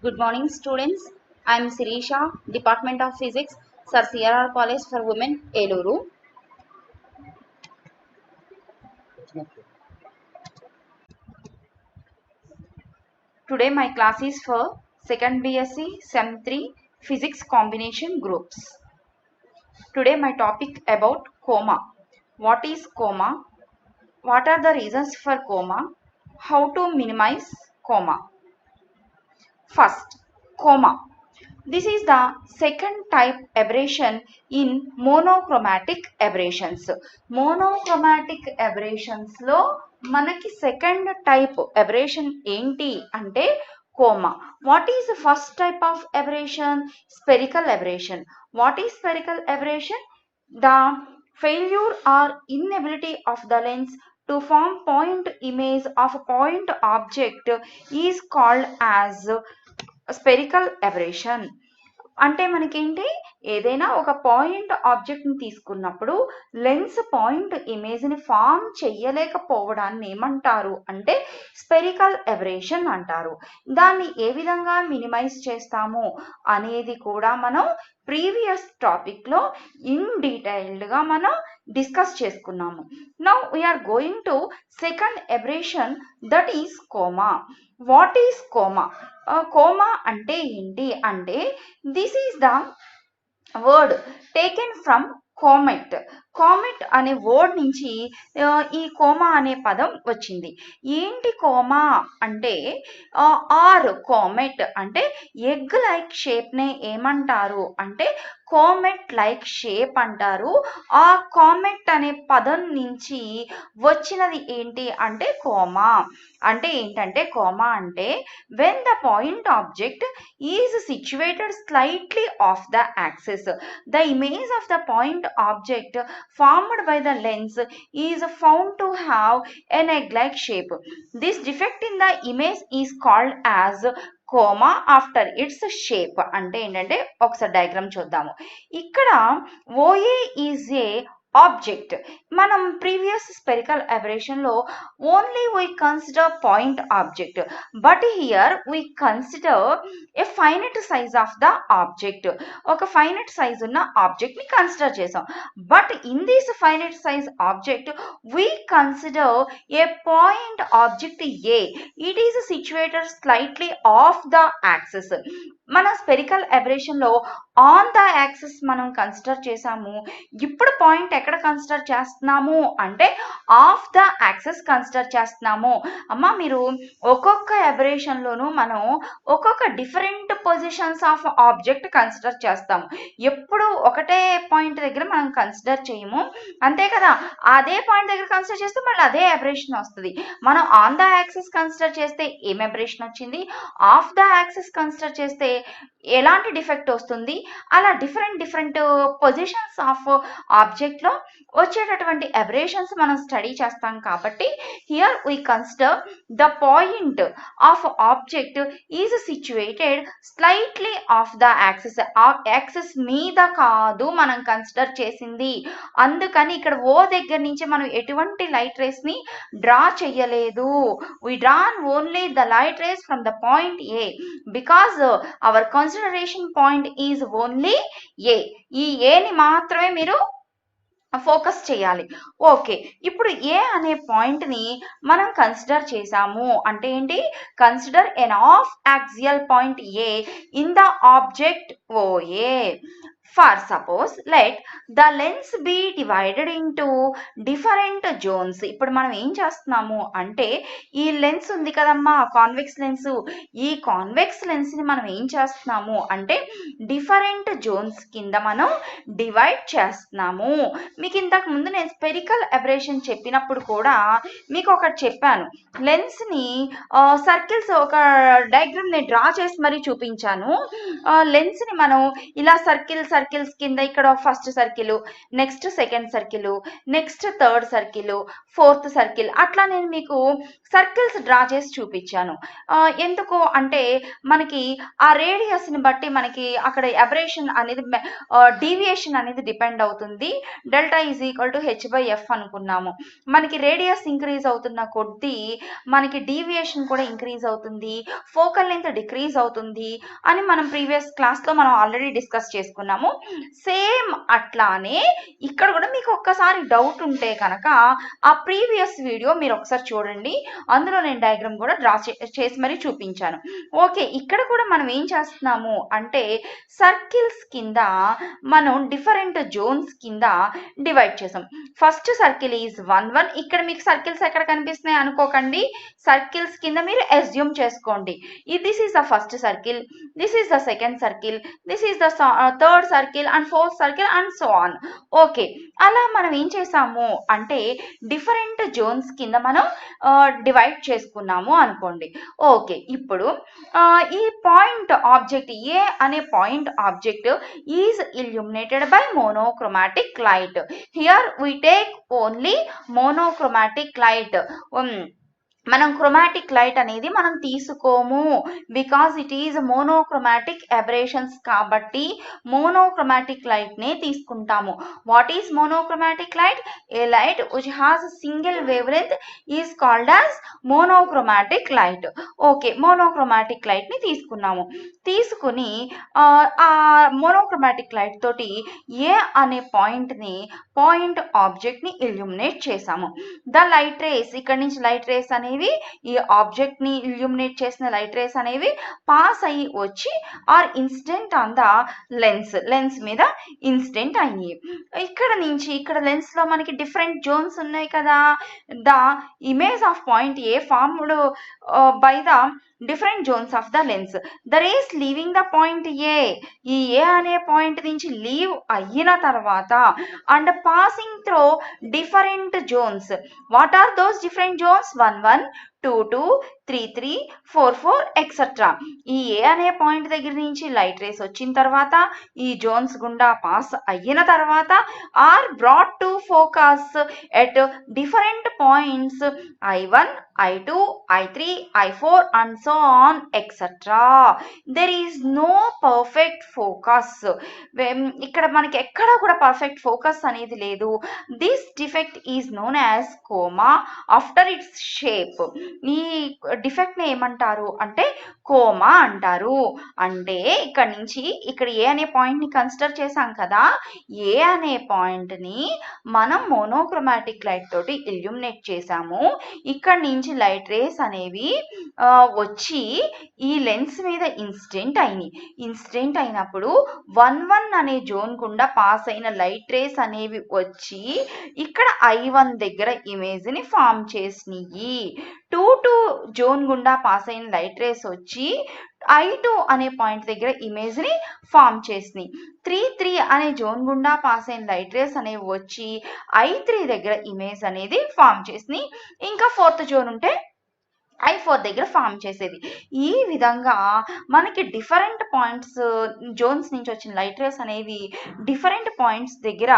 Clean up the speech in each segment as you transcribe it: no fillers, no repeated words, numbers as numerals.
Good morning, students. I am Sirisha, Department of Physics, Sir CRR College for Women, Eluru. Today, my class is for second B.Sc Sem 3 Physics Combination Groups. Today, my topic about coma. What is coma? What are the reasons for coma? How to minimize coma? First, coma. This is the second type aberration in monochromatic aberrations. Monochromatic aberrations లో మనకి second type aberration ఏంటి అంటే coma. What is the first type of aberration? Spherical aberration. What is spherical aberration? The failure or inability of the lens to form point image of a point object is called as spherical aberration. అంటే మనకేంటి, ఏదైనా ఒక point ఆబ్జెక్ట్ని తీసుకున్నప్పుడు lens point ఇమేజ్ని form చెయ్యలేకపోవడాన్ని ఏమంటారు అంటే spherical aberration అంటారు. దాన్ని ఏ విధంగా మినిమైజ్ చేస్తాము అనేది కూడా మనం ప్రీవియస్ టాపిక్లో ఇన్ డీటెయిల్డ్గా మనం డిస్కస్ చేసుకున్నాము. Now we are going to second aberration, that is coma. What is coma? Coma అంటే ఏంటి అంటే this is the word taken from comet. Comet అనే వర్డ్ నుంచి ఈ కోమా అనే పదం వచ్చింది. ఏంటి కోమా అంటే ఆర్ కామెట్ అంటే ఎగ్ లైక్ షేప్నే ఏమంటారు అంటే కామెట్ లైక్ షేప్ అంటారు. ఆ కామెట్ అనే పదం నుంచి వచ్చినది ఏంటి అంటే కోమా. అంటే ఏంటంటే కోమా అంటే when the point object is situated slightly off the axis, the image of the point object formed by the lens is found to have an egg-like shape. This defect in the image is called as coma after its shape. అంటే ఏంటంటే ఒకసారి diagram చూద్దాము. ఇక్కడ OA is a object. మనం previous spherical అబరేషన్లో only we consider point object, but here we consider a finite size of the object. ఒక finite size ఉన్న ఆబ్జెక్ట్ని కన్సిడర్ చేసాం. But in this finite size object we consider a point object A. It is situated slightly off the axis. మన spherical అబరేషన్లో on the axis మనం consider చేసాము. ఇప్పుడు point ఎక్కడ కన్సిడర్ చేస్తున్నాము అంటే ఆఫ్ ద యాక్సిస్ కన్సిడర్ చేస్తున్నాము. అమ్మ మీరు ఒక్కొక్క అబరేషన్లోనూ మనం ఒక్కొక్క different positions of object consider చేస్తాము. ఎప్పుడు ఒకటే పాయింట్ దగ్గర మనం కన్సిడర్ చేయము, అంతే కదా. అదే పాయింట్ దగ్గర కన్సిడర్ చేస్తే మళ్ళీ అదే అబరేషన్ వస్తుంది. మనం ఆన్ ద యాక్సిస్ కన్సిడర్ చేస్తే ఏం అబరేషన్ వచ్చింది, ఆఫ్ ద యాక్సిస్ కన్సిడర్ చేస్తే ఎలాంటి డిఫెక్ట్ వస్తుంది, అలా డిఫరెంట్ పొజిషన్స్ ఆఫ్ ఆబ్జెక్ట్లో వచ్చేటటువంటి అబరేషన్స్ మనం స్టడీ చేస్తాం. కాబట్టి here we consider the point of object is situated slightly off the axis. ఆ యాక్సిస్ మీద కాదు మనం కన్సిడర్ చేసింది. అందుకని ఇక్కడ ఓ దగ్గర నుంచి మనం ఎటువంటి లైట్ రేస్ని డ్రా చెయ్యలేదు. We drawn only the light rays from the point A because our consideration point is only A. ఈ ఏని మాత్రమే మీరు ఫోకస్ చేయాలి. ఓకే, ఇప్పుడు ఏ అనే పాయింట్ని మనం కన్సిడర్ చేసాము అంటే ఏంటి, consider an off axial point A in the object OA. For suppose let the lens be divided into different zones. ఇప్పుడు మనం ఏం చేస్తున్నాము అంటే ఈ లెన్స్ ఉంది కదమ్మా, కాన్వెక్స్ లెన్స్. ఈ కాన్వెక్స్ లెన్స్ని మనం ఏం చేస్తున్నాము అంటే డిఫరెంట్ జోన్స్ కింద మనం డివైడ్ చేస్తున్నాము. మీకు ఇంతకు ముందు నేను స్పెరికల్ అబరేషన్ చెప్పినప్పుడు కూడా మీకు ఒకటి చెప్పాను. లెన్స్ని సర్కిల్స్ ఒక డయాగ్రామ్ నేను డ్రా చేసి మరీ చూపించాను. లెన్స్ని మనం ఇలా సర్కిల్ సర్కిల్స్ కింద ఇక్కడ first circle, next second circle, next third circle, fourth circle, అట్లా నేను మీకు సర్కిల్స్ డ్రా చేసి చూపించాను. ఎందుకు అంటే మనకి ఆ రేడియస్ని బట్టి మనకి అక్కడ అబరేషన్ అనేది డీవియేషన్ అనేది డిపెండ్ అవుతుంది. Delta is equal to h/f అనుకున్నాము. మనకి రేడియస్ ఇంక్రీజ్ అవుతున్న కొద్దీ మనకి డీవియేషన్ కూడా ఇంక్రీజ్ అవుతుంది, ఫోకల్ లెంత్ డిక్రీజ్ అవుతుంది అని మనం ప్రీవియస్ క్లాస్లో మనం ఆల్రెడీ డిస్కస్ చేసుకున్నాము. సేమ్ అట్లానే ఇక్కడ కూడా మీకు ఒక్కసారి డౌట్ ఉంటే కనుక ఆ ప్రీవియస్ వీడియో మీరు ఒకసారి చూడండి, అందులో నేను డయాగ్రామ్ కూడా డ్రా చేసి మరీ చూపించాను. ఓకే, ఇక్కడ కూడా మనం ఏం చేస్తున్నాము అంటే సర్కిల్స్ కింద మనం డిఫరెంట్ జోన్స్ కింద డివైడ్ చేసాం. First circle is 1 1. ఇక్కడ మీకు సర్కిల్స్ ఎక్కడ కనిపిస్తున్నాయి అనుకోకండి, సర్కిల్స్ కింద మీరు అస్యూమ్ చేసుకోండి. This is the first circle, this is the second circle, this is the third circle and fourth circle and so on. Okay, అలా మనం ఏం చేసాము అంటే డిఫరెంట్ జోన్స్ కింద మనం డివైడ్ చేసుకున్నాము అనుకోండి. ఓకే, ఇప్పుడు ఈ పాయింట్ ఆబ్జెక్ట్ ఏ అనే point object is illuminated by monochromatic light. Here we take only monochromatic light. మనం క్రోమాటిక్ లైట్ అనేది మనం తీసుకోము, because it is monochromatic aberrations కాబట్టి మోనోక్రోమాటిక్ లైట్ నే తీసుకుంటాము. What is monochromatic light? A light which has single wave length is called as monochromatic light. Okay, monochromatic light ని తీసుకున్నాము. తీసుకుని ఆ మోనోక్రోమాటిక్ లైట్ తోటి ఏ అనే పాయింట్ ఆబ్జెక్ట్ ని ఇల్యూమినేట్ చేసాము. ద లైట్ రేస్, ఇక్కడ నుంచి లైట్ రేస్ అనేవి ఈ ఆబ్జెక్ట్ ని ఇల్యూమినేట్ చేసిన లైట్ రేస్ అనేవి పాస్ అయ్యి వచ్చి or incident on the lens మీద ఇన్సిడెంట్ అయ్యి, ఇక్కడ నుంచి ఇక్కడ లెన్స్ లో మనకి డిఫరెంట్ జోన్స్ ఉన్నాయి కదా. The image of point A formed by the different zones of the lens. The rays leaving the point A, ఈ ఏ అనే పాయింట్ నుంచి లీవ్ అయిన తర్వాత and passing through different zones. What are those different zones? 1 1, 2 2, 3 3, 4 4 etcetera. ఈ A అనే point దగ్గర నుంచి light race వచ్చిన తర్వాత ఈ జోన్స్ గుండా పాస్ అయిన తర్వాత or brought to focus at different points I1, I2, I3, I4 and so on etc. There is no perfect focus. ఇక్కడ మనకి ఎక్కడ కూడా పర్ఫెక్ట్ ఫోకస్ అనేది లేదు. This defect is known as coma after it's shape. ఈ defect ని ఏమంటారు అంటే కోమా అంటారు. అంటే ఇక్కడ నుంచి ఇక్కడ ఏ అనే పాయింట్ ని కన్సిడర్ చేసాం కదా, ఏ అనే పాయింట్ ని మనం మోనోక్రోమాటిక్ లైట్ తోటి ఇల్యూమినేట్ చేసాము. ఇక్కడ నుంచి లైట్ రేస్ అనేవి వచ్చి ఈ లెన్స్ మీద ఇన్సిడెంట్ అయినప్పుడు 1 1 అనే జోన్ గుండా పాస్ అయిన లైట్ రేస్ అనేవి వచ్చి ఇక్కడ I1 దగ్గర ఇమేజ్ ని ఫామ్ చేసినాయి. 2 2 జోన్ గుండా పాస్ అయిన లైట్ రేస్ వచ్చి I2 అనే పాయింట్ దగ్గర ఇమేజ్ ని ఫామ్ చేసినాయి. 3 3 అనే జోన్ గుండా పాస్ అయిన లైట్ రేస్ అనేవి వచ్చి I3 దగ్గర ఇమేజ్ అనేది ఫామ్ చేసినాయి. ఇంకా ఫోర్త్ జోన్ ఉంటే I4 దగ్గర ఫామ్ చేసేది. ఈ విధంగా మనకి డిఫరెంట్ పాయింట్స్ జోన్స్ నుంచి వచ్చిన లైట్ రేస్ అనేవి డిఫరెంట్ పాయింట్స్ దగ్గర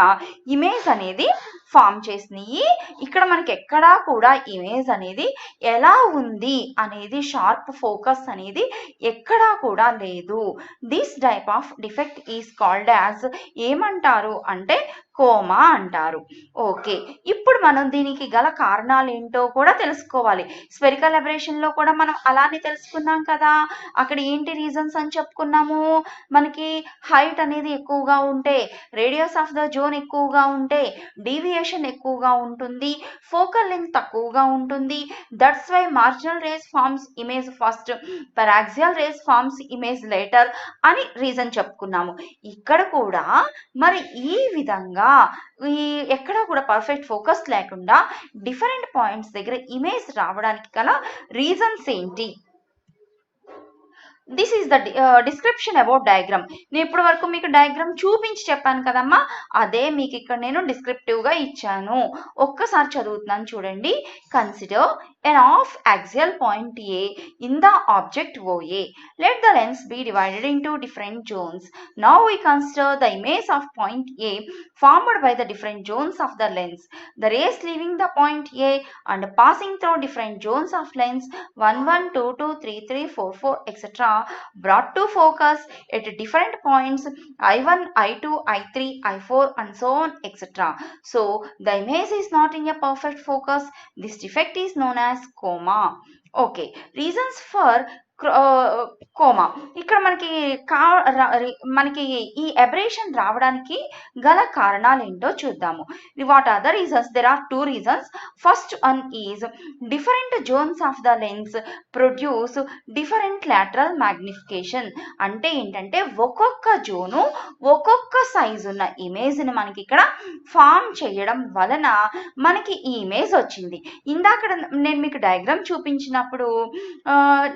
ఇమేజ్ అనేది ఫామ్ చేసినాయి. ఇక్కడ మనకి ఎక్కడా కూడా ఇమేజ్ అనేది ఎలా ఉంది అనేది షార్ప్ ఫోకస్ అనేది ఎక్కడా కూడా లేదు. This type of defect is called as ఏమంటారు అంటే కోమా అంటారు. ఓకే, ఇప్పుడు మనం దీనికి గల కారణాలు ఏంటో కూడా తెలుసుకోవాలి. స్పెరికల్ అబరేషన్ లో కూడా మనం అలానే తెలుసుకున్నాం కదా. అక్కడ ఏంటి రీజన్స్ అని చెప్పుకున్నాము. మనకి హైట్ అనేది ఎక్కువగా ఉంటే, రేడియస్ ఆఫ్ ద జోన్ ఎక్కువగా ఉంటే, డీవియేషన్ ఎక్కువగా ఉంటుంది, ఫోకల్ లెంత్ తక్కువగా ఉంటుంది. That's why marginal rays forms image first, paraxial rays forms image later అని రీజన్ చెప్పుకున్నాము. ఇక్కడ కూడా మరి ఈ విధంగా ఎక్కడ కూడా పర్ఫెక్ట్ ఫోకస్ లేకుండా డిఫరెంట్ పాయింట్స్ దగ్గర ఇమేజ్ రావడానికి గల రీజన్స్ ఏంటి? This is the description about diagram. నేను ఇప్పటి వరకు మీకు డయాగ్రామ్ చూపించి చెప్పాను కదమ్మా, అదే మీకు ఇక్కడ నేను డిస్క్రిప్టివ్ గా ఇచ్చాను. ఒక్కసారి చదువుతున్నాను చూడండి. Consider an off-axial point A in the object OA. Let the lens be divided into different zones. Now we consider the image of point A formed by the different zones of the lens. The rays leaving the point A and passing through different zones of lens 1, 1, 2, 2, 3, 3, 4, 4, etc. brought to focus at different points I1, I2, I3, I4 and so on, etc. So the image is not in a perfect focus. This defect is known as coma. Okay, reasons for coma. ఇక్కడ మనకి ఈ aberration రావడానికి గల కారణాలు ఏంటో చూద్దాము. What are the reasons? There are 2 reasons. First one is different zones of the lens produce different lateral magnification. అంటే ఏంటంటే ఒక్కొక్క జోను ఒక్కొక్క సైజు ఉన్న ఇమేజ్ని మనకి ఇక్కడ ఫామ్ చేయడం వలన మనకి ఈ ఇమేజ్ వచ్చింది. ఇందాక నేను మీకు డయాగ్రామ్ చూపించినప్పుడు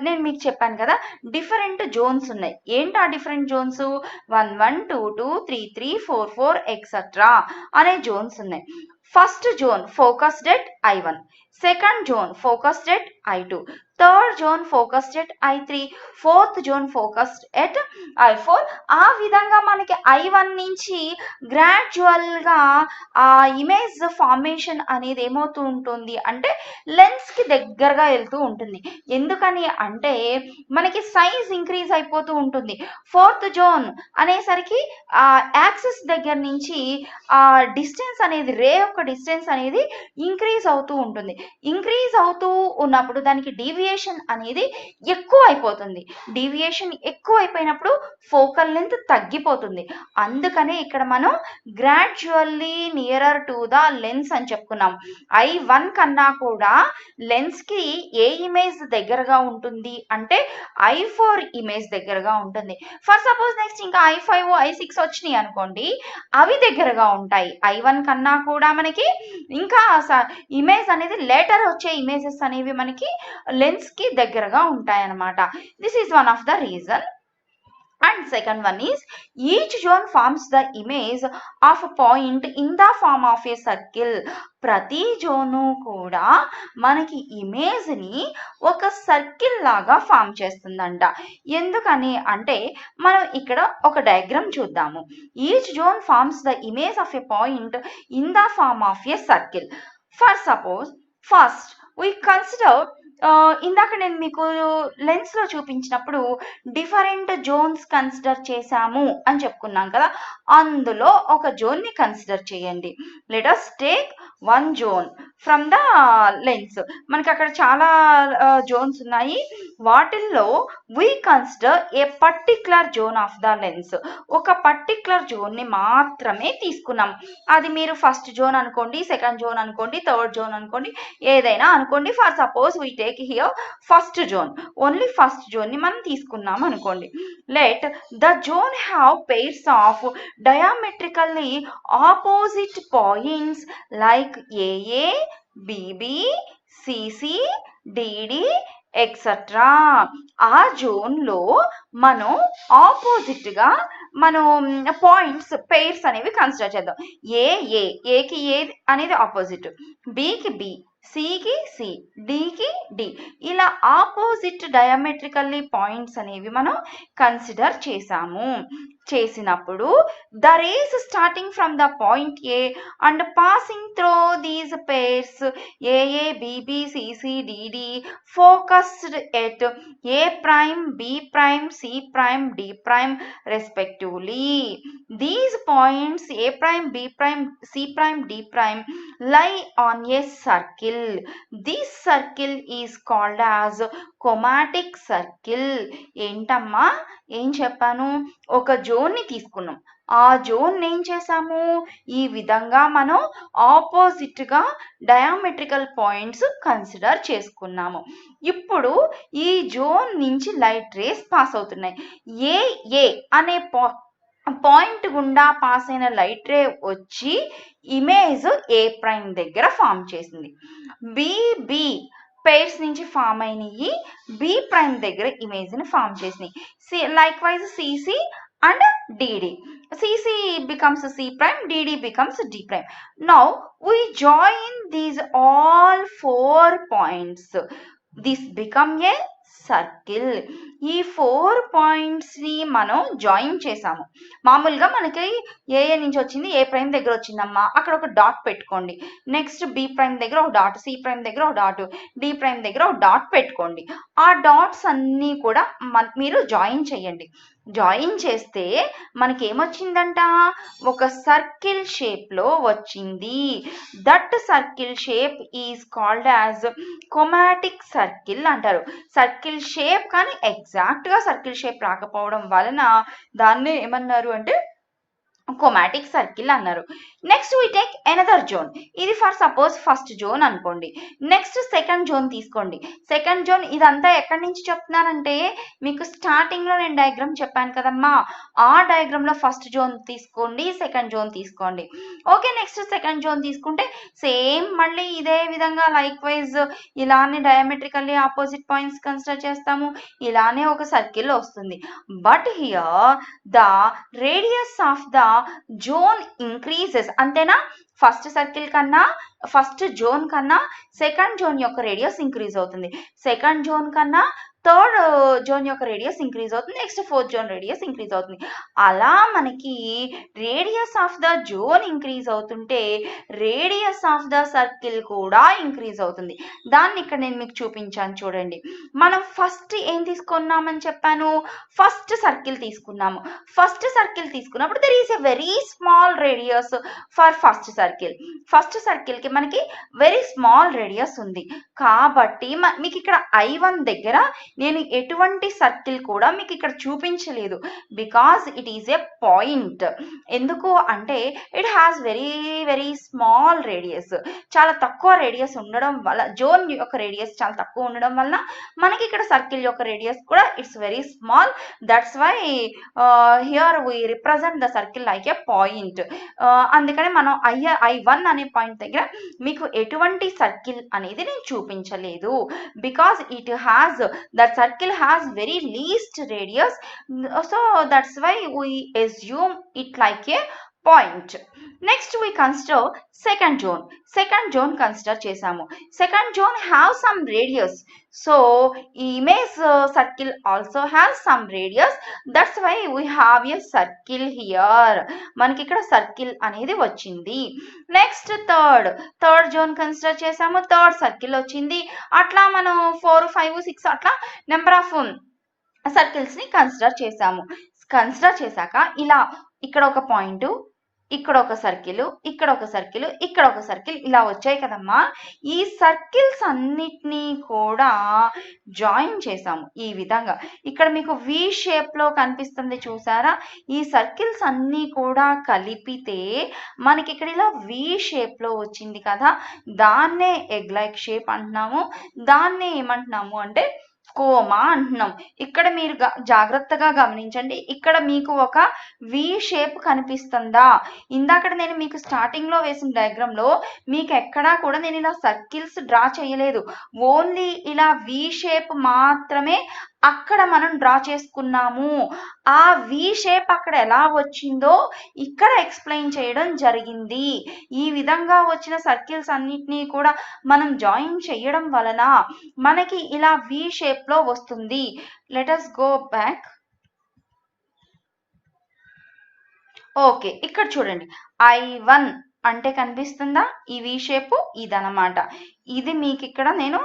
నేను మీకు చెప్పాను కదా, డిఫరెంట్ జోన్స్ ఉన్నాయి. ఏంటి ఆ డిఫరెంట్ జోన్స్? 1, 1, 2, 2, 3, 3, 4, 4 ఎక్సెట్రా అనే జోన్స్ ఉన్నాయి. First zone focused at I1, second zone focused at I2, third zone focused at I3, fourth zone focused at I4. ఆ విధంగా మనకి I1 నుంచి గ్రాడ్యువల్గా ఆ ఇమేజ్ ఫార్మేషన్ అనేది ఏమవుతూ ఉంటుంది అంటే లెన్స్కి దగ్గరగా వెళ్తూ ఉంటుంది. ఎందుకని అంటే మనకి సైజ్ ఇంక్రీజ్ అయిపోతూ ఉంటుంది. ఫోర్త్ జోన్ అనేసరికి ఆ యాక్సిస్ దగ్గర నుంచి ఆ డిస్టెన్స్ అనేది, రే యొక్క డిస్టెన్స్ అనేది ఇంక్రీజ్ అవుతూ ఉంటుంది. ఇంక్రీజ్ అవుతూ ఉన్నప్పుడు దానికి డీవియేషన్ అనేది ఎక్కువ అయిపోతుంది. డీవియేషన్ ఎక్కువ అయిపోయినప్పుడు ఫోకల్ లెంత్ తగ్గిపోతుంది. అందుకనే ఇక్కడ మనం gradually nearer to the lens అని చెప్పుకున్నాం. I1 కన్నా కూడా లెన్స్ కి ఏ ఇమేజ్ దగ్గరగా ఉంటుంది అంటే I4 ఇమేజ్ దగ్గరగా ఉంటుంది. ఫర్ సపోజ్ నెక్స్ట్ ఇంకా I5, I6 వచ్చినాయి అనుకోండి, అవి దగ్గరగా ఉంటాయి. I1 కన్నా కూడా మనకి ఇంకా ఇమేజ్ అనేది లేటర్ వచ్చే ఇమేజెస్ అనేవి మనకి లెన్స్ కి దగ్గరగా ఉంటాయి అన్నమాట. This is one of the reason. And second one is each zone forms the image of a point in the form of a circle. ప్రతి జోను కూడా మనకి ఇమేజ్ ని ఒక సర్కిల్ లాగా ఫామ్ చేస్తుందంట. ఎందుకని అంటే మనం ఇక్కడ ఒక డయాగ్రామ్ చూద్దాము. Each zone forms the image of a point in the form of a circle. For suppose first we consider ఇందాక నేను మీకు లెన్స్ లో చూపించినప్పుడు డిఫరెంట్ జోన్స్ కన్సిడర్ చేశాము అని చెప్పుకున్నాం కదా, అందులో ఒక జోన్ ని కన్సిడర్ చేయండి. Let us take one zone from the lens. మనకి అక్కడ చాలా జోన్స్ ఉన్నాయి. వాటిల్లో we consider A particular zone of the lens. ఒక పర్టిక్యులర్ జోన్ ని మాత్రమే తీసుకున్నాం. అది మీరు ఫస్ట్ జోన్ అనుకోండి, సెకండ్ జోన్ అనుకోండి, థర్డ్ జోన్ అనుకోండి, ఏదైనా అనుకోండి. For suppose we take here first zone, only first zone ని మనం తీసుకున్నాం అనుకోండి. Let the zone have pairs of diametrically opposite points like AA, BB, CC, DD etcetera. ఆ జోన్ లో మనం ఆపోజిట్ గా మనం పాయింట్స్ పెయిర్స్ అనేవి కన్సిడర్ చేద్దాం. ఏకి ఏ అనేది ఆపోజిట్, బికి బి, సికి సి, డికి డి, ఇలా ఆపోజిట్ డయామెట్రికల్లీ పాయింట్స్ అనేవి మనం కన్సిడర్ చేసినప్పుడు the rays starting from the point A and passing through these pairs AA, BB, CC, DD focused at A prime, B prime, C prime, D prime respectively. These points A prime, B prime, C prime, D prime lie on a circle. This circle is called as chromatic circle. ఏంటమ్మా ఏం చెప్పాను? ఒక zone ని తీసుకున్నాం, ఆ zone ఏం చేసాము, ఈ విధంగా మనం ఆపోజిట్ గా డయామెట్రికల్ పాయింట్స్ కన్సిడర్ చేసుకున్నాము. ఇప్పుడు ఈ జోన్ నుంచి లైట్ రేస్ పాస్ అవుతున్నాయి. ఏ అనే పాయింట్ గుండా పాస్ అయిన లైట్ రే వచ్చి ఇమేజ్ ఏ ప్రైమ్ దగ్గర ఫామ్ చేసింది. బి పేర్స్ నుంచి ఫామ్ అయినవి బి ప్రైమ్ దగ్గర ఇమేజ్ ని ఫామ్ చేసినాయి. Like wise CC and DD. CC becomes C prime, DD becomes D prime. Now we join these all 4 points. This become a circle. ఈ 4 పాయింట్స్ని మనం join చేసాము. మామూలుగా మనకి ఏ నుంచి వచ్చింది, ఏ ప్రైమ్ దగ్గర వచ్చిందమ్మా, అక్కడ ఒక డాట్ పెట్టుకోండి. నెక్స్ట్ బి ప్రైమ్ దగ్గర ఒక డాట్, సి ప్రైమ్ దగ్గర ఒక డాట్, డి ప్రైమ్ దగ్గర ఒక డాట్ పెట్టుకోండి. ఆ డాట్స్ అన్నీ కూడా మీరు జాయిన్ చేయండి. జాయిన్ చేస్తే మనకి ఏమొచ్చిందంట, ఒక సర్కిల్ షేప్లో వచ్చింది. That circle shape is called as comatic circle అంటారు. సర్కిల్ షేప్ కానీ ఎగ్జాక్ట్గా సర్కిల్ షేప్ రాకపోవడం వలన దాన్ని ఏమన్నారు అంటే కొమాటిక్ సర్కిల్ అన్నారు. Next we take another zone. ఇది ఫర్ సపోజ్ ఫస్ట్ జోన్ అనుకోండి. నెక్స్ట్ సెకండ్ జోన్ తీసుకోండి. సెకండ్ జోన్ ఇదంతా ఎక్కడి నుంచి చెప్తున్నానంటే మీకు స్టార్టింగ్లో నేను డయాగ్రామ్ చెప్పాను కదమ్మా, ఆ డయాగ్రామ్లో ఫస్ట్ జోన్ తీసుకోండి, సెకండ్ జోన్ తీసుకోండి. ఓకే, నెక్స్ట్ సెకండ్ జోన్ తీసుకుంటే సేమ్ మళ్ళీ ఇదే విధంగా లైక్ వైజ్ ఇలానే డయామెట్రికల్లీ ఆపోజిట్ పాయింట్స్ కన్సిడర్ చేస్తాము. ఇలానే ఒక సర్కిల్ వస్తుంది. But here the radius of the zone increases. అంతేనా? ఫస్ట్ సర్కిల్ కన్నా, ఫస్ట్ జోన్ కన్నా సెకండ్ జోన్ యొక్క రేడియస్ ఇంక్రీజ్ అవుతుంది. సెకండ్ జోన్ కన్నా థర్డ్ జోన్ యొక్క రేడియస్ ఇంక్రీజ్ అవుతుంది. Next fourth zone radius increase అవుతుంది. అలా మనకి radius of the zone increase అవుతుంటే రేడియస్ ఆఫ్ ద సర్కిల్ కూడా ఇంక్రీజ్ అవుతుంది. దాన్ని ఇక్కడ నేను మీకు చూపించాను చూడండి. మనం ఫస్ట్ ఏం తీసుకున్నామని చెప్పాను, ఫస్ట్ సర్కిల్ తీసుకున్నాము. ఫస్ట్ సర్కిల్ తీసుకున్నప్పుడు there is a very small radius for first circle. First సర్కిల్కి మనకి వెరీ స్మాల్ రేడియస్ ఉంది. కాబట్టి మీకు ఇక్కడ I1 దగ్గర నేను ఎటువంటి సర్కిల్ కూడా మీకు ఇక్కడ చూపించలేదు. Because it is a point. ఎందుకు అంటే it has very very small radius. చాలా తక్కువ రేడియస్ ఉండడం వల్ల, జోన్ యొక్క రేడియస్ చాలా తక్కువ ఉండడం వల్ల మనకి ఇక్కడ సర్కిల్ యొక్క రేడియస్ కూడా it's very small. That's why here we represent the circle like a point. అందుకని మనం I1 అనే పాయింట్ దగ్గర మీకు ఎటువంటి సర్కిల్ అనేది నేను చూపించలేదు. Because it has that circle has very least radius, so that's why we assume it like a point. Next we consider second zone. Second zone consider చేసాము. Second zone have some radius, so image circle also has some radius. That's why we have a circle here. మనకి ఇక్కడ circle అనేది వచ్చింది. Next third zone consider చేసాము. Third circle వచ్చింది. అట్లా మనం 4, 5, 6 అట్లా నెంబర్ ఆఫ్ సర్కిల్స్ ని కన్సిడర్ చేసాము. కన్సిడర్ చేశాక ఇలా ఇక్కడ ఒక పాయింట్, ఇక్కడ ఒక సర్కిల్, ఇక్కడ ఒక సర్కిల్, ఇక్కడ ఒక సర్కిల్, ఇలా వచ్చాయి కదమ్మా. ఈ సర్కిల్స్ అన్నిటినీ కూడా జాయిన్ చేసాము ఈ విధంగా. ఇక్కడ మీకు వి షేప్లో కనిపిస్తుంది చూసారా? ఈ సర్కిల్స్ అన్నీ కూడా కలిపితే మనకి ఇక్కడ ఇలా వి షేప్లో వచ్చింది కదా, దాన్నే ఎగ్ లైక్ షేప్ అంటున్నాము. దాన్నే ఏమంటున్నాము అంటే కోమా అంటున్నాం. ఇక్కడ మీరు జాగ్రత్తగా గమనించండి. ఇక్కడ మీకు ఒక వి షేప్ కనిపిస్తుందా? ఇందాక నేను మీకు స్టార్టింగ్ లో వేసిన డయాగ్రామ్ లో మీకు ఎక్కడా కూడా నేను ఇలా సర్కిల్స్ డ్రా చేయలేదు. ఓన్లీ ఇలా వి షేప్ మాత్రమే అక్కడ మనం డ్రా చేసుకున్నాము. ఆ వి షేప్ అక్కడ ఎలా వచ్చిందో ఇక్కడ ఎక్స్ప్లెయిన్ చేయడం జరిగింది. ఈ విధంగా వచ్చిన సర్కిల్స్ అన్నిటినీ కూడా మనం జాయిన్ చేయడం వలన మనకి ఇలా వి షేప్ లో వస్తుంది. Let us go back. Okay, ఇక్కడ చూడండి. I1 అంటే కనిపిస్తుందా? ఈ వి షేప్ ఇదనమాట. ఇది మీకు ఇక్కడ నేను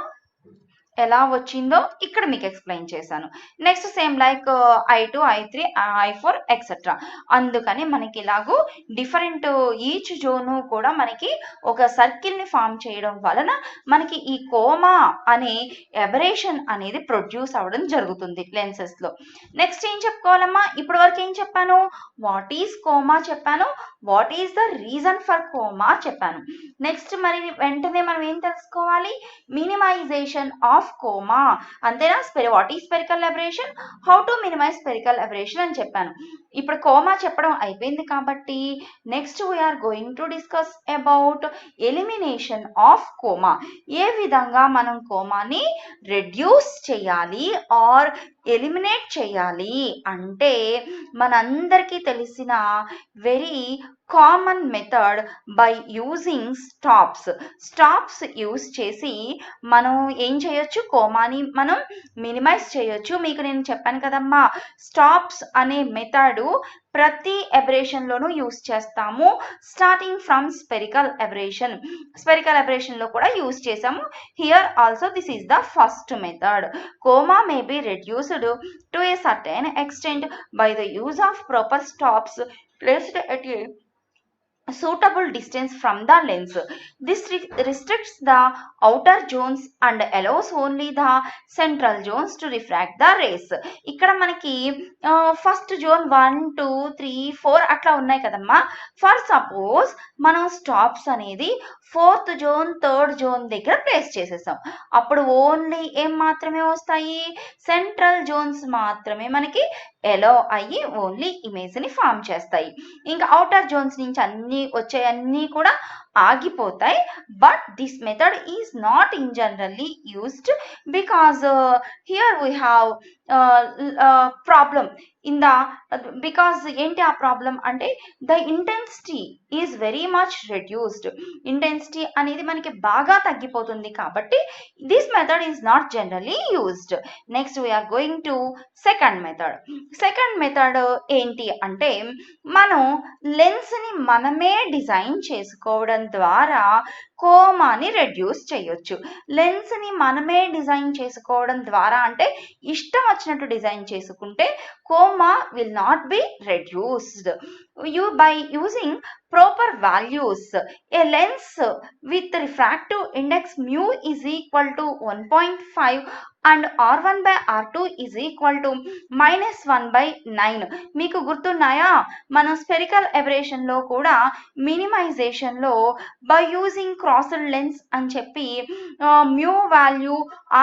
ఎలా వచ్చిందో ఇక్కడ మీకు ఎక్స్ప్లెయిన్ చేశాను. Next same like I2, I3, I4 etcetera. అందుకని మనకి ఇలాగూ డిఫరెంట్ ఈచ్ జోను కూడా మనకి ఒక సర్కిల్ ని ఫామ్ చేయడం వలన మనకి ఈ కోమా అనే ఎబరేషన్ అనేది ప్రొడ్యూస్ అవ్వడం జరుగుతుంది లెన్సెస్ లో. నెక్స్ట్ ఏం చెప్పుకోవాలమ్మా? ఇప్పటి వరకు ఏం చెప్పాను? వాట్ ఈస్ కోమా చెప్పాను, what is the reason for coma చెప్పాను. నెక్స్ట్ మరి వెంటనే మనం ఏం తెలుసుకోవాలి? Minimization of coma. అంతేనా? వాట్ ఈ spherical aberration, how to minimize spherical aberration అని చెప్పాను. ఇప్పుడు కోమా చెప్పడం అయిపోయింది కాబట్టి next we are going to discuss about elimination of coma. ఏ విధంగా మనం కోమాని రెడ్యూస్ చేయాలి ఆర్ ఎలిమినేట్ చేయాలి అంటే మనందరికీ తెలిసిన very common method by using stops use చేసి మనం ఏం చేయొచ్చు, కోమాని మనం మినిమైజ్ చేయొచ్చు. మీకు నేను చెప్పాను కదమ్మా, స్టాప్స్ అనే మెథడ్ ప్రతి అబ్రేషన్లోనూ యూజ్ చేస్తాము. స్టార్టింగ్ ఫ్రమ్ స్పెరికల్ అబ్రేషన్లో కూడా యూజ్ చేసాము. Here also this is the first method. Coma may be reduced to a certain extent by the use of proper stops placed at a suitable distance from the lens. This restricts the outer zones and allows only the central zones to refract the rays. ఇక్కడ మనకి first zone 1 2 3 4 అట్లా ఉన్నాయి కదమ్మా. For suppose మనం stops అనేది 4th zone 3rd zone దగ్గర place చేసేసాం. అప్పుడు ఓన్లీ ఏం మాత్రమే వస్తాయి, సెంట్రల్ జోన్స్ మాత్రమే మనకి ఎలో అయ్యి ఓన్లీ ఇమేజ్ని ఫామ్ చేస్తాయి. ఇంకా అవుటర్ జోన్స్ నుంచి అన్నీ వచ్చేవన్నీ కూడా ఆగిపోతాయి. But this method is not in generally used because here we have problem in the because ఏంటి ఆ ప్రాబ్లం అంటే the intensity is very much reduced. ఇంటెన్సిటీ అనేది మనకి బాగా తగ్గిపోతుంది కాబట్టి this method is not generally used. Next we are going to second method ఏంటి అంటే మనం లెన్స్ని మనమే డిజైన్ చేసుకోవడం ద్వారా కోమాని రెడ్యూస్ చేయొచ్చు. లెన్స్ని మనమే డిజైన్ చేసుకోవడం ద్వారా అంటే ఇష్టం వచ్చినట్టు డిజైన్ చేసుకుంటే coma will not be reduced. By using proper values, a lens with refractive index mu is equal to 1.5 and R1 by R2 is equal to -1/9. మీకు గుర్తున్నాయా, మనం స్పెరికల్ అబ్రేషన్లో కూడా మినిమైజేషన్లో బై యూజింగ్ క్రాస్డ్ లెన్స్ అని చెప్పి mu value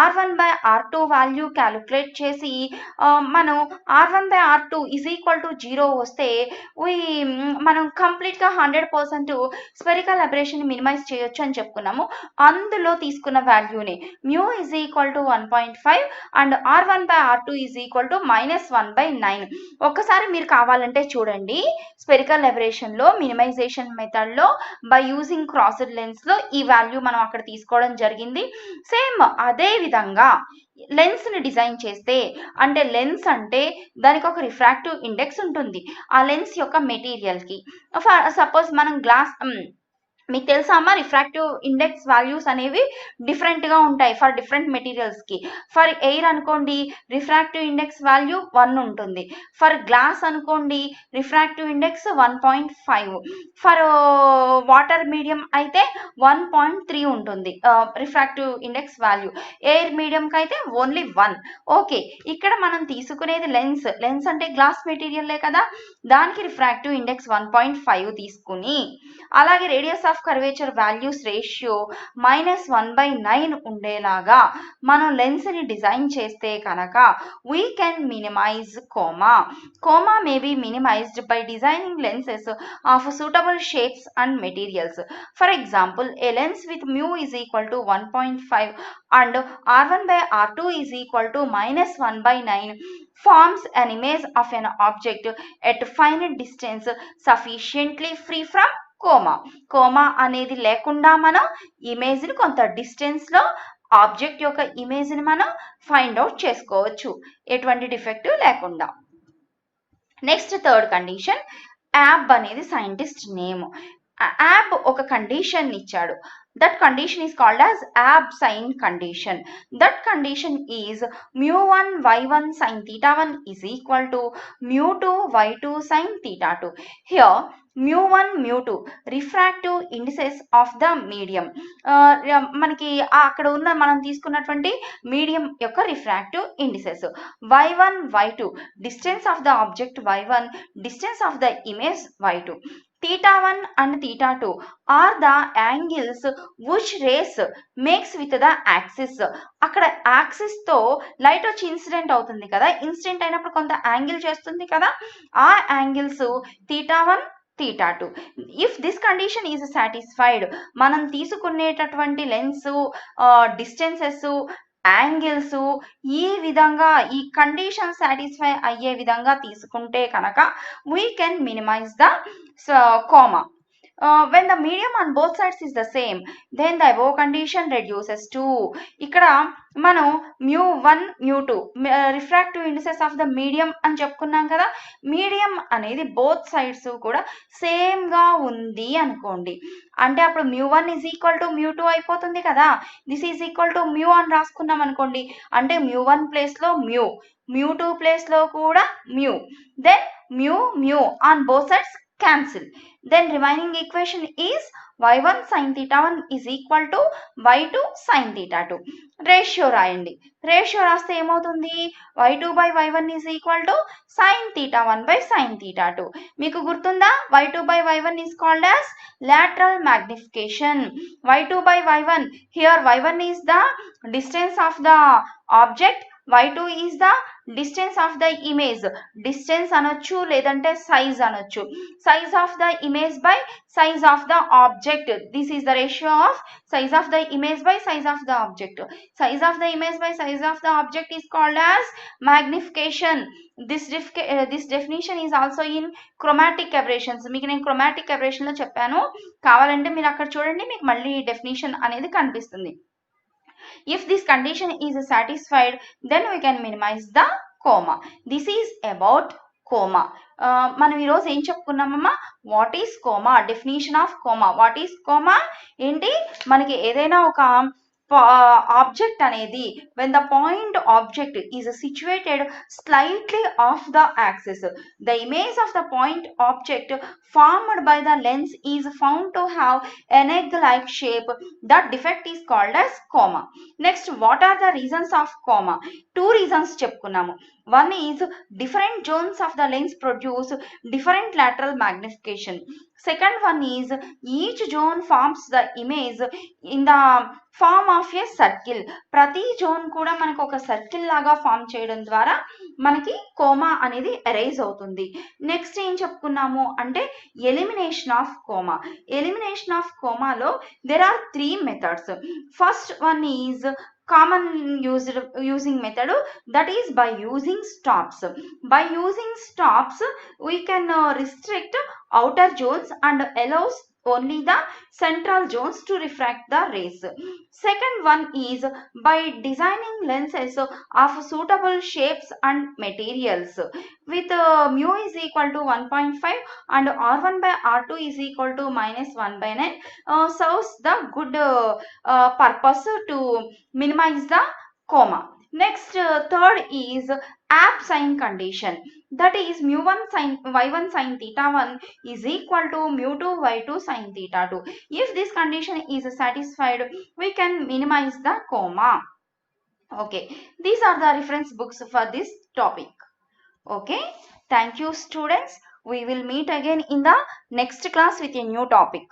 R1 by R2 value calculate చేసి మనం R1 by R2 is equal to 0 వస్తే మనం కంప్లీట్గా 100% స్పెరికల్ అబ్రేషన్ మినిమైజ్ చేయొచ్చు అని చెప్పుకున్నాము. అందులో తీసుకున్న వాల్యూని mu is equal to 1.5 and R1 by R2 is equal to -1/9. ఒక్కసారి మీరు కావాలంటే చూడండి, స్పెరికల్ అబ్రేషన్లో మినిమైజేషన్ మెథడ్లో బై యూజింగ్ క్రాస్డ్ లెన్స్లో ఈ వాల్యూ మనం అక్కడ తీసుకోవడం జరిగింది. సేమ్ అదే విధంగా లెన్స్ని డిజైన్ చేస్తే అంటే లెన్స్ అంటే దానికి ఒక రిఫ్రాక్టివ్ ఇండెక్స్ ఉంటుంది ఆ లెన్స్ యొక్క మెటీరియల్కి. సపోజ్ మనం గ్లాస్ మీకు తెలుసా అమ్మా, రిఫ్రాక్టివ్ ఇండెక్స్ వాల్యూస్ అనేవి డిఫరెంట్గా ఉంటాయి ఫర్ డిఫరెంట్ మెటీరియల్స్కి. ఫర్ ఎయిర్ అనుకోండి రిఫ్రాక్టివ్ ఇండెక్స్ వాల్యూ 1 ఉంటుంది. ఫర్ గ్లాస్ అనుకోండి refractive index 1.5. For water medium అయితే 1.3 ఉంటుంది రిఫ్రాక్టివ్ ఇండెక్స్ వాల్యూ. ఎయిర్ మీడియంకి అయితే ఓన్లీ 1. ఓకే, ఇక్కడ మనం తీసుకునేది లెన్స్ అంటే గ్లాస్ మెటీరియల్లే కదా, దానికి రిఫ్రాక్టివ్ ఇండెక్స్ 1.5 తీసుకుని అలాగే radius of curvature values ratio -1/9 ఉండేలాగా మనం లెన్స్ని డిజైన్ చేస్తే కనుక we can minimize coma. Coma may be minimized by designing lenses of suitable shapes and materials. For example, a lens with mu is equal to 1.5 and R1 by R2 is equal to -1/9 forms an image of an object at finite distance sufficiently free from coma అనేది లేకుండా మనం ఇమేజ్ని కొంత డిస్టెన్స్లో object యొక్క ఇమేజ్ని మనం find out చేసుకోవచ్చు ఎటువంటి డిఫెక్టివ్ లేకుండా. నెక్స్ట్ థర్డ్ కండిషన్, యాబ్ అనేది సైంటిస్ట్ నేమ్. యాబ్ ఒక కండిషన్ ఇచ్చాడు. That condition is called as absine condition. That condition is mu1 y1 sin theta 1 is equal to mu2 y2 sin theta 2. Here mu1 mu2 refractive indices of the medium. మనకి అక్కడ ఉన్న మనం తీసుకున్నటువంటి medium యొక్క refractive indices. y1 y2 distance of the object y1, distance of the image y2. theta 1 and theta 2 are the angles which rays makes with the axis. అక్కడ axis తో light వచ్చి incident అవుతుంది కదా, ఇన్సిడెంట్ అయినప్పుడు కొంత angle చేస్తుంది కదా, ఆ angles theta 1 theta 2. If this condition is satisfied, మనం తీసుకునేటటువంటి లెన్స్ డిస్టెన్సెస్ యాంగిల్స్ ఈ విధంగా ఈ కండిషన్ సాటిస్ఫై అయ్యే విధంగా తీసుకుంటే కనుక we can minimize the coma. When the medium on both sides is the same, then the above condition reduces to. ఇక్కడ మనం μ1 μ2 refractive indices of the medium అని చెప్పుకున్నాం కదా. మీడియం అనేది బోత్ సైడ్స్ కూడా సేమ్ గా ఉంది అనుకోండి, అంటే అప్పుడు μ1 ఈజ్ ఈక్వల్ టు μ2 అయిపోతుంది కదా. దిస్ ఈజ్ ఈక్వల్ టు μ అని రాసుకున్నాం అనుకోండి, అంటే μ1 ప్లేస్ లో μ2 ప్లేస్ లో కూడా then μ on both sides cancel. Then remaining equation is y1 sin theta 1 is equal to y2 sin theta 2. Ratio రాయండి. రేషియో రాస్తే ఏమవుతుంది, y2 by y1 is equal to sin theta 1 by sin theta 2. మీకు గుర్తుందా, y2 by y1 is called as lateral magnification. y2 by y1, here y1 is the distance of the object, y2 is the distance of the image. Distance అనొచ్చు లేదంటే size అనొచ్చు. Size of the image by size of the object. This is the ratio of size of the image by size of the object. Size of the image by size of the object is called as magnification. This definition is also in chromatic aberrations. మీకు నేను chromatic aberration లో చెప్పాను, కావాలంటే మీరు అక్కడ చూడండి, మీకు మళ్ళీ డెఫినేషన్ అనేది కనిపిస్తుంది. If this condition is satisfied, then we can minimize the coma. This is about coma. మనం ఈరోజు ఏం చెప్పుకున్నామమ్మా, what is coma, definition of coma. What is coma ఏంటి, మనకి ఏదైనా ఒక ఆబ్జెక్ట్ అనేది when the point object is situated slightly off the axis, the image of the point object formed by the lens is found to have an egg-like shape. That defect is called as coma. Next, what are the reasons of coma? Two reasons చెప్పుకున్నాము. One is different zones of the lens produce different lateral magnification. Second one is each zone forms the image in the form of a circle. ప్రతి zone కూడా మనకు ఒక circle లాగా form చేయడం ద్వారా మనకి coma అనేది అరైజ్ అవుతుంది. నెక్స్ట్ ఏం చెప్పుకున్నాము అంటే elimination of coma. Elimination of కోమాలో there are 3 methods. First one is common using method, that is by using stops. By using stops we can restrict outer zones and allows only the central zones to refract the rays. Second one is by designing lenses of suitable shapes and materials with mu is equal to 1.5 and r1 by r2 is equal to minus 1 by 9 serves the good purpose to minimize the coma. Next, third is apt sign condition, that is mu1 sin y1 sin theta 1 is equal to mu2 y2 sin theta 2. If this condition is satisfied, we can minimize the coma. Okay, these are the reference books for this topic. Okay, thank you students. We will meet again in the next class with a new topic.